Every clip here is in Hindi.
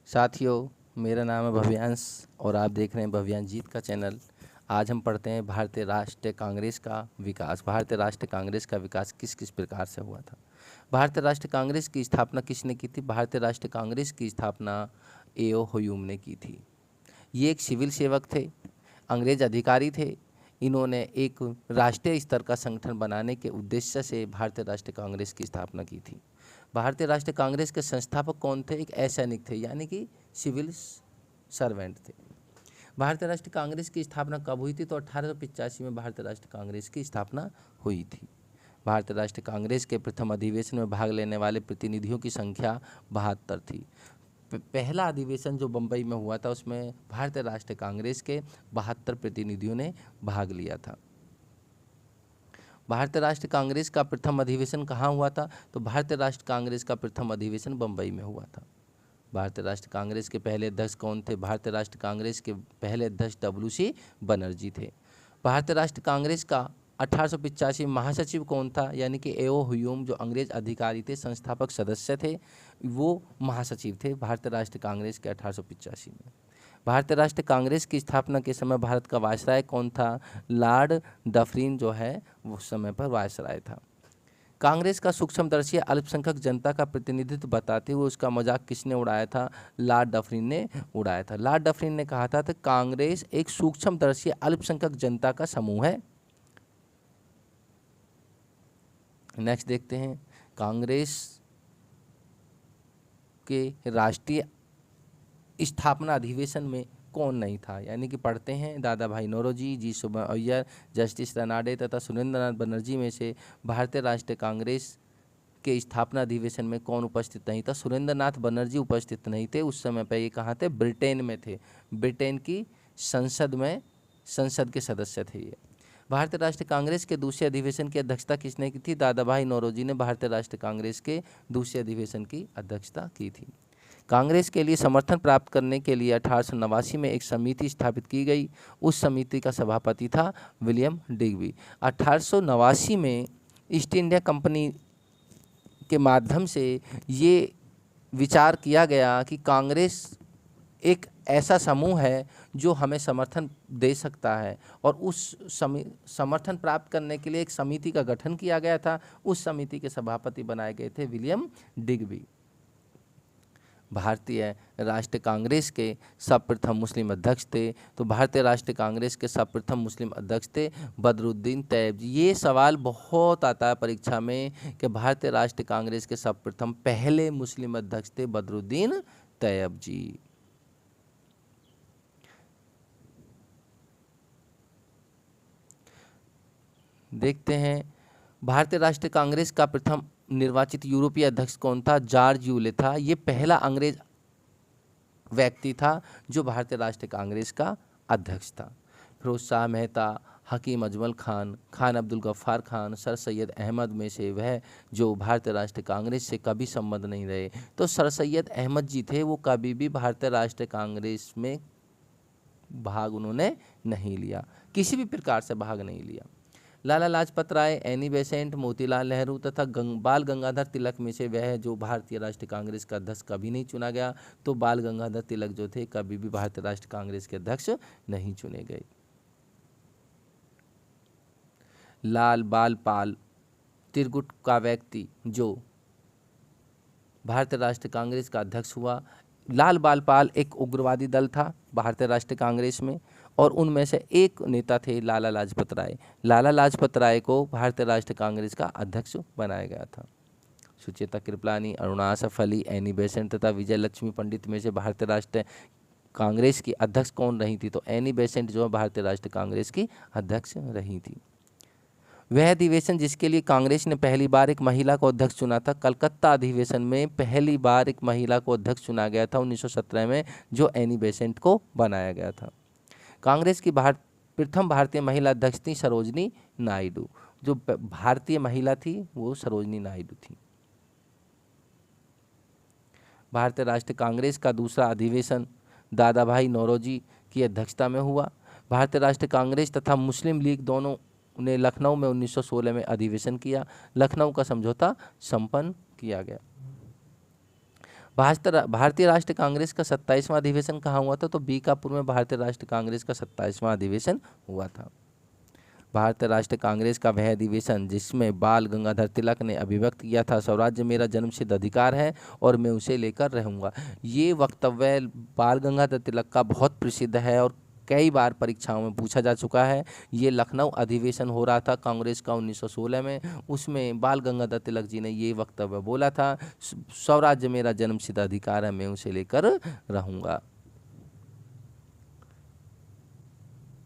साथियों, मेरा नाम है भव्यांश और आप देख रहे हैं भव्यांश जीत का चैनल। आज हम पढ़ते हैं भारतीय राष्ट्रीय कांग्रेस का विकास। भारतीय राष्ट्रीय कांग्रेस का विकास किस किस प्रकार से हुआ था। भारतीय राष्ट्रीय कांग्रेस की स्थापना किसने की थी? भारतीय राष्ट्रीय कांग्रेस की स्थापना एओ हुयूम ने की थी। ये एक सिविल सेवक थे, अंग्रेज अधिकारी थे। इन्होंने एक राष्ट्रीय स्तर का संगठन बनाने के उद्देश्य से भारतीय राष्ट्रीय कांग्रेस की स्थापना की थी। भारतीय राष्ट्रीय कांग्रेस के संस्थापक कौन थे? एक असैनिक थे, यानी कि सिविल सर्वेंट थे। भारतीय राष्ट्रीय कांग्रेस की स्थापना कब हुई थी? तो 1885 में भारतीय राष्ट्रीय कांग्रेस की स्थापना हुई थी। भारतीय राष्ट्रीय कांग्रेस के प्रथम अधिवेशन में भाग लेने वाले प्रतिनिधियों की संख्या 72 थी। पहला अधिवेशन जो बम्बई में हुआ था उसमें भारतीय राष्ट्रीय कांग्रेस के 72 प्रतिनिधियों ने भाग लिया था। भारतीय राष्ट्रीय कांग्रेस का प्रथम अधिवेशन कहाँ हुआ था? तो भारतीय राष्ट्रीय कांग्रेस का प्रथम अधिवेशन बम्बई में हुआ था। भारतीय राष्ट्रीय कांग्रेस के पहले अध्यक्ष कौन थे? भारतीय राष्ट्रीय कांग्रेस के पहले अध्यक्ष डब्ल्यू.सी. बनर्जी थे। भारतीय राष्ट्रीय कांग्रेस का 1885 महासचिव कौन था? यानी कि एओ हुयूम, जो अंग्रेज अधिकारी थे, संस्थापक सदस्य थे, वो महासचिव थे भारतीय राष्ट्रीय कांग्रेस के 1885 में। भारतीय राष्ट्रीय कांग्रेस की स्थापना के समय भारत का वायसराय कौन था? लॉर्ड डफरिन जो है वो उस समय पर वायसराय था। कांग्रेस का सूक्ष्मदर्शी अल्पसंख्यक जनता का प्रतिनिधित्व बताते हुए उसका मजाक किसने उड़ाया था? लॉर्ड डफरिन ने उड़ाया था। लॉर्ड डफरिन ने कहा था कि कांग्रेस एक सूक्ष्मदर्शी अल्पसंख्यक जनता का समूह है। नेक्स्ट देखते हैं, कांग्रेस के राष्ट्रीय स्थापना अधिवेशन में कौन नहीं था? यानी कि पढ़ते हैं, दादा भाई नौरोजी, जी सुब्बा अय्यर, जस्टिस रनाडे तथा सुरेंद्रनाथ बनर्जी में से भारतीय राष्ट्रीय कांग्रेस के स्थापना अधिवेशन में कौन उपस्थित नहीं था? सुरेंद्रनाथ बनर्जी उपस्थित नहीं थे। उस समय पर ये कहाँ थे? ब्रिटेन में थे। ब्रिटेन की संसद के सदस्य थे ये। भारतीय राष्ट्रीय कांग्रेस के दूसरे अधिवेशन की अध्यक्षता किसने की थी? दादा भाई नौरोजी ने भारतीय राष्ट्रीय कांग्रेस के दूसरे अधिवेशन की अध्यक्षता की थी। कांग्रेस के लिए समर्थन प्राप्त करने के लिए 1889 में एक समिति स्थापित की गई। उस समिति का सभापति था विलियम डिग्बी। 1889 में ईस्ट इंडिया कंपनी के माध्यम से ये विचार किया गया कि कांग्रेस एक ऐसा समूह है जो हमें समर्थन दे सकता है, और उस समर्थन प्राप्त करने के लिए एक समिति का गठन किया गया था। उस समिति के सभापति बनाए गए थे विलियम डिग्बी। भारतीय राष्ट्रीय कांग्रेस के सर्वप्रथम मुस्लिम अध्यक्ष थे। तो भारतीय राष्ट्रीय कांग्रेस के सर्वप्रथम मुस्लिम अध्यक्ष थे बदरुद्दीन तैयब जी। ये सवाल बहुत आता है परीक्षा में कि भारतीय राष्ट्रीय कांग्रेस के सर्वप्रथम पहले मुस्लिम अध्यक्ष थे बदरुद्दीन तैयब जी। देखते हैं, भारतीय राष्ट्रीय कांग्रेस का प्रथम निर्वाचित यूरोपीय अध्यक्ष कौन था? जॉर्ज यूले था। ये पहला अंग्रेज व्यक्ति था जो भारतीय राष्ट्रीय कांग्रेस का अध्यक्ष था। फिरोज शाह मेहता, हकीम अजमल खान, खान अब्दुल गफ्फार खान, सर सैयद अहमद में से वह जो भारतीय राष्ट्रीय कांग्रेस से कभी संबंध नहीं रहे। तो सर सैयद अहमद जी थे, वो कभी भी भारतीय राष्ट्रीय कांग्रेस में भाग उन्होंने नहीं लिया, किसी भी प्रकार से भाग नहीं लिया। लाला लाजपत राय, एनी बेसेंट, मोतीलाल नेहरू तथा बाल गंगाधर तिलक में से वह जो भारतीय राष्ट्रीय कांग्रेस का अध्यक्ष कभी नहीं चुना गया। तो बाल गंगाधर तिलक जो थे कभी भी भारतीय राष्ट्रीय कांग्रेस के अध्यक्ष नहीं चुने गए। लाल बाल पाल तिरगुट का व्यक्ति जो भारतीय राष्ट्रीय कांग्रेस का अध्यक्ष हुआ। लाल बाल पाल एक उग्रवादी दल था भारतीय राष्ट्रीय कांग्रेस में, और उनमें से एक नेता थे लाला लाजपत राय। लाला लाजपत राय को भारतीय राष्ट्रीय कांग्रेस का अध्यक्ष बनाया गया था। सुचेता कृपलानी, अरुणा आसफ अली, एनी बेसेंट तथा विजय लक्ष्मी पंडित में से भारतीय राष्ट्रीय कांग्रेस की अध्यक्ष कौन रही थी? तो एनी बेसेंट जो भारतीय राष्ट्रीय कांग्रेस की अध्यक्ष रही थी। वह अधिवेशन जिसके लिए कांग्रेस ने पहली बार एक महिला को अध्यक्ष चुना था, कलकत्ता अधिवेशन में पहली बार एक महिला को अध्यक्ष चुना गया था 1917 में, जो एनी बेसेंट को बनाया गया था। कांग्रेस की प्रथम भारतीय महिला अध्यक्ष थी सरोजनी नायडू। जो भारतीय महिला थी वो सरोजनी नायडू थी। भारतीय राष्ट्रीय कांग्रेस का दूसरा अधिवेशन दादा भाई नौरोजी की अध्यक्षता में हुआ। भारतीय राष्ट्रीय कांग्रेस तथा मुस्लिम लीग दोनों ने लखनऊ में 1916 में अधिवेशन किया। लखनऊ का समझौता संपन्न किया गया। भारतीय राष्ट्रीय कांग्रेस का 27वां अधिवेशन कहाँ हुआ था? तो बीकापुर में भारतीय राष्ट्रीय कांग्रेस का 27वां अधिवेशन हुआ था। भारतीय राष्ट्रीय कांग्रेस का वह अधिवेशन जिसमें बाल गंगाधर तिलक ने अभिव्यक्त किया था, स्वराज्य मेरा जन्मसिद्ध अधिकार है और मैं उसे लेकर रहूंगा। ये वक्तव्य बाल गंगाधर तिलक का बहुत प्रसिद्ध है और कई बार परीक्षाओं में पूछा जा चुका है। ये लखनऊ अधिवेशन हो रहा था कांग्रेस का 1916 में, उसमें बाल गंगाधर तिलक जी ने ये वक्तव्य बोला था, स्वराज्य मेरा जन्मसिद्ध अधिकार है, मैं उसे लेकर रहूंगा।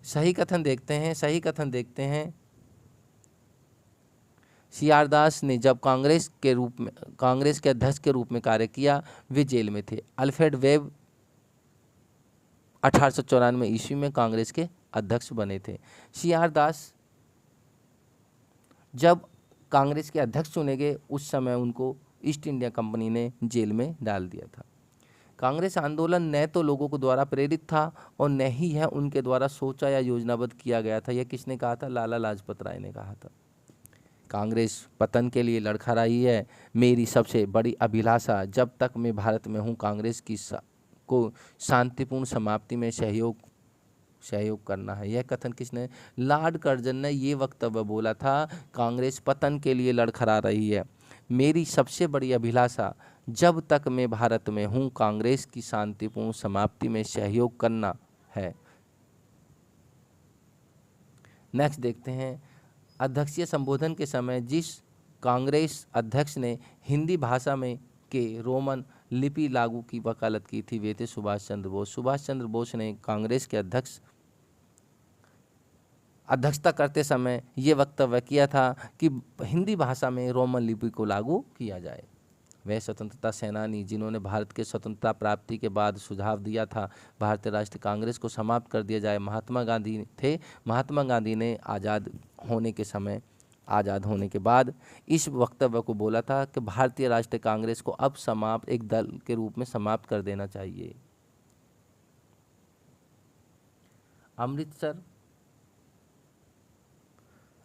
सही कथन देखते हैं। सी.आर. दास ने जब कांग्रेस के अध्यक्ष के रूप में कार्य किया, वे जेल में थे। अल्फ्रेड वेब 1894 ईस्वी में कांग्रेस के अध्यक्ष बने थे। सी.आर. दास जब कांग्रेस के अध्यक्ष चुने गए, उस समय उनको ईस्ट इंडिया कंपनी ने जेल में डाल दिया था। कांग्रेस आंदोलन न तो लोगों को द्वारा प्रेरित था और न ही यह उनके द्वारा सोचा या योजनाबद्ध किया गया था। यह किसने कहा था? लाला लाजपत राय ने कहा था। कांग्रेस पतन के लिए लड़खड़ा रही है। मेरी सबसे बड़ी अभिलाषा जब तक मैं भारत में हूँ, कांग्रेस को शांतिपूर्ण समाप्ति में सहयोग करना है। यह कथन किसने? लॉर्ड कर्जन ने ये वक्तव्य बोला था, कांग्रेस पतन के लिए लड़खड़ा रही है। मेरी सबसे बड़ी अभिलाषा जब तक मैं भारत में हूँ, कांग्रेस की शांतिपूर्ण समाप्ति में सहयोग करना है। नेक्स्ट देखते हैं, अध्यक्षीय संबोधन के समय जिस कांग्रेस अध्यक्ष ने हिंदी भाषा में के रोमन लिपि लागू की वकालत की थी, वे थे सुभाष चंद्र बोस। सुभाष चंद्र बोस ने कांग्रेस के अध्यक्षता करते समय ये वक्तव्य किया था कि हिंदी भाषा में रोमन लिपि को लागू किया जाए। वह स्वतंत्रता सेनानी जिन्होंने भारत के स्वतंत्रता प्राप्ति के बाद सुझाव दिया था भारतीय राष्ट्रीय कांग्रेस को समाप्त कर दिया जाए, महात्मा गांधी थे। महात्मा गांधी ने आज़ाद होने के बाद इस वक्तव्य को बोला था कि भारतीय राष्ट्रीय कांग्रेस को अब एक दल के रूप में समाप्त कर देना चाहिए।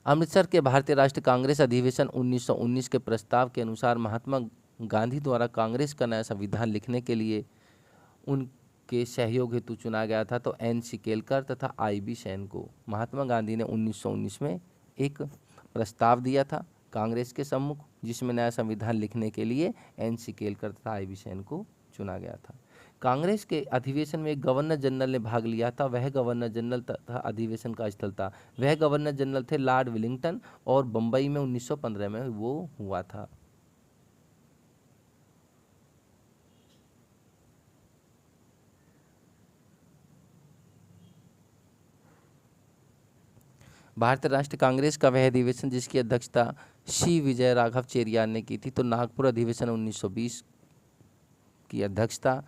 अमृतसर के भारतीय राष्ट्रीय कांग्रेस अधिवेशन 1919 के प्रस्ताव के अनुसार महात्मा गांधी द्वारा कांग्रेस का नया संविधान लिखने के लिए उनके सहयोग हेतु चुना गया था, तो N.C. केलकर तथा I.B. सेन को। महात्मा गांधी ने 1919 में एक प्रस्ताव दिया था कांग्रेस के सम्मुख, जिसमें नया संविधान लिखने के लिए N.C. केलकर तथा I.B. सेन को चुना गया था। कांग्रेस के अधिवेशन में एक गवर्नर जनरल ने भाग लिया था। वह गवर्नर जनरल तथा अधिवेशन का स्थल था, वह गवर्नर जनरल थे लॉर्ड वेलिंगटन, और बम्बई में 1915 में वो हुआ था। भारतीय राष्ट्रीय कांग्रेस का वह अधिवेशन जिसकी अध्यक्षता सी विजय राघव चेरियाल ने की थी, तो नागपुर अधिवेशन 1920 की अध्यक्षता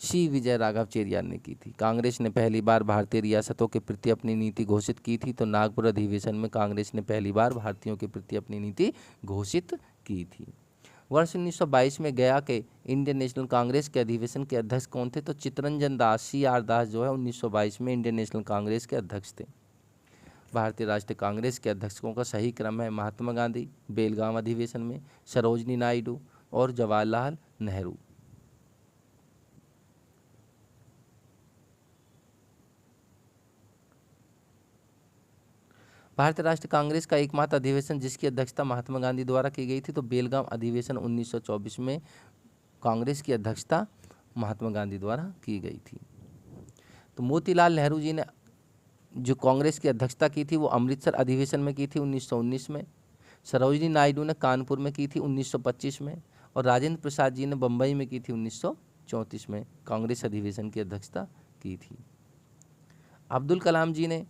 सी विजय राघव चेरियाल ने की थी। कांग्रेस ने पहली बार भारतीय रियासतों के प्रति अपनी नीति घोषित की थी, तो नागपुर अधिवेशन में कांग्रेस ने पहली बार भारतीयों के प्रति अपनी नीति घोषित की थी। वर्ष 1922 में गया के इंडियन नेशनल कांग्रेस के अधिवेशन के अध्यक्ष कौन थे? तो चित्तरंजन दास, C.R. दास जो है 1922 में इंडियन नेशनल कांग्रेस के अध्यक्ष थे। भारतीय राष्ट्रीय कांग्रेस के अध्यक्षों का सही क्रम है महात्मा गांधी बेलगाम अधिवेशन में, सरोजनी नायडू और जवाहरलाल नेहरू। भारतीय राष्ट्रीय कांग्रेस का एकमात्र अधिवेशन जिसकी अध्यक्षता महात्मा गांधी द्वारा की गई थी, तो बेलगाम अधिवेशन 1924 में कांग्रेस की अध्यक्षता महात्मा गांधी द्वारा की गई थी। तो मोतीलाल नेहरू जी ने जो कांग्रेस की अध्यक्षता की थी वो अमृतसर अधिवेशन में की थी 1919 में, सरोजनी नायडू ने कानपुर में की थी 1925 में, और राजेंद्र प्रसाद जी ने बम्बई में की थी 1934 में कांग्रेस अधिवेशन की अध्यक्षता की थी। अब्दुल कलाम जी ने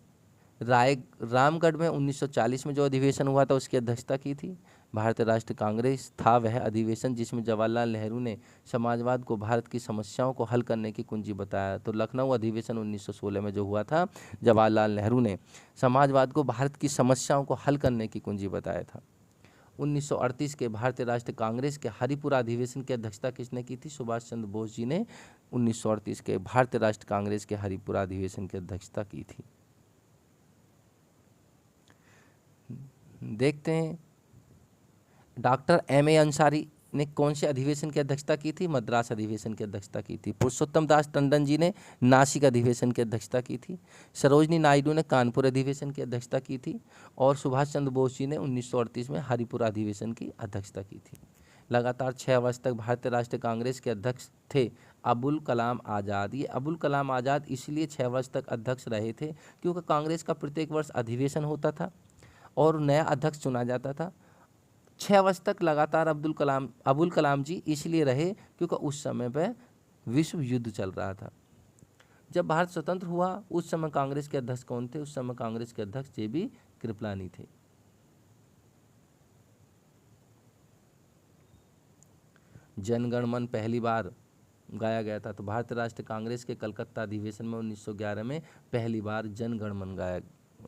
रामगढ़ में 1940 में जो अधिवेशन हुआ था उसकी अध्यक्षता की थी। भारतीय राष्ट्रीय कांग्रेस था वह अधिवेशन जिसमें जवाहरलाल नेहरू ने समाजवाद को भारत की समस्याओं को हल करने की कुंजी बताया। तो लखनऊ अधिवेशन 1916 में जो हुआ था, जवाहरलाल नेहरू ने समाजवाद को भारत की समस्याओं को हल करने की कुंजी बताया था। 1938 के भारतीय राष्ट्रीय कांग्रेस के हरिपुरा अधिवेशन की अध्यक्षता किसने की थी? सुभाष चंद्र बोस जी ने 1938 के भारतीय राष्ट्रीय कांग्रेस के हरिपुरा अधिवेशन की अध्यक्षता की थी। देखते हैं, डॉक्टर M.A. अंसारी ने कौन से अधिवेशन की अध्यक्षता की थी? मद्रास अधिवेशन की अध्यक्षता की थी। पुरुषोत्तम दास टंडन जी ने नासिक अधिवेशन की अध्यक्षता की थी। सरोजनी नायडू ने कानपुर अधिवेशन की अध्यक्षता की थी। और सुभाष चंद्र बोस जी ने 1938 में हरिपुरा अधिवेशन की अध्यक्षता की थी। लगातार 6 वर्ष तक भारतीय राष्ट्रीय कांग्रेस के अध्यक्ष थे अबुल कलाम आज़ाद। ये अबुल कलाम आज़ाद इसलिए 6 वर्ष तक अध्यक्ष रहे थे क्योंकि कांग्रेस का प्रत्येक वर्ष अधिवेशन होता था और नया अध्यक्ष चुना जाता था। 6 वर्ष तक लगातार अबुल कलाम जी इसलिए रहे क्योंकि उस समय पर विश्व युद्ध चल रहा था। जब भारत स्वतंत्र हुआ उस समय कांग्रेस के अध्यक्ष कौन थे? उस समय कांग्रेस के अध्यक्ष JB कृपलानी थे। जन गण मन पहली बार गाया गया था, तो भारतीय राष्ट्रीय कांग्रेस के कलकत्ता अधिवेशन में 1911 में पहली बार जन गण मन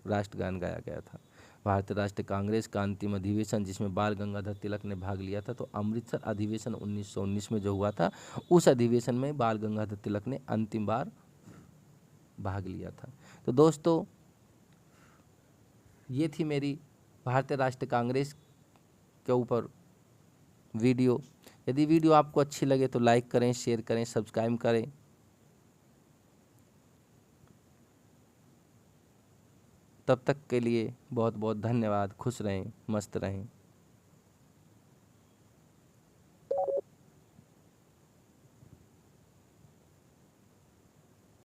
राष्ट्रगान गाया गया था। भारतीय राष्ट्रीय कांग्रेस का अंतिम अधिवेशन जिसमें बाल गंगाधर तिलक ने भाग लिया था, तो अमृतसर अधिवेशन 1919 में जो हुआ था, उस अधिवेशन में बाल गंगाधर तिलक ने अंतिम बार भाग लिया था। तो दोस्तों, ये थी मेरी भारतीय राष्ट्रीय कांग्रेस के ऊपर वीडियो। यदि वीडियो आपको अच्छी लगे तो लाइक करें, शेयर करें, सब्सक्राइब करें। तब तक के लिए बहुत बहुत धन्यवाद। खुश रहें, मस्त रहें।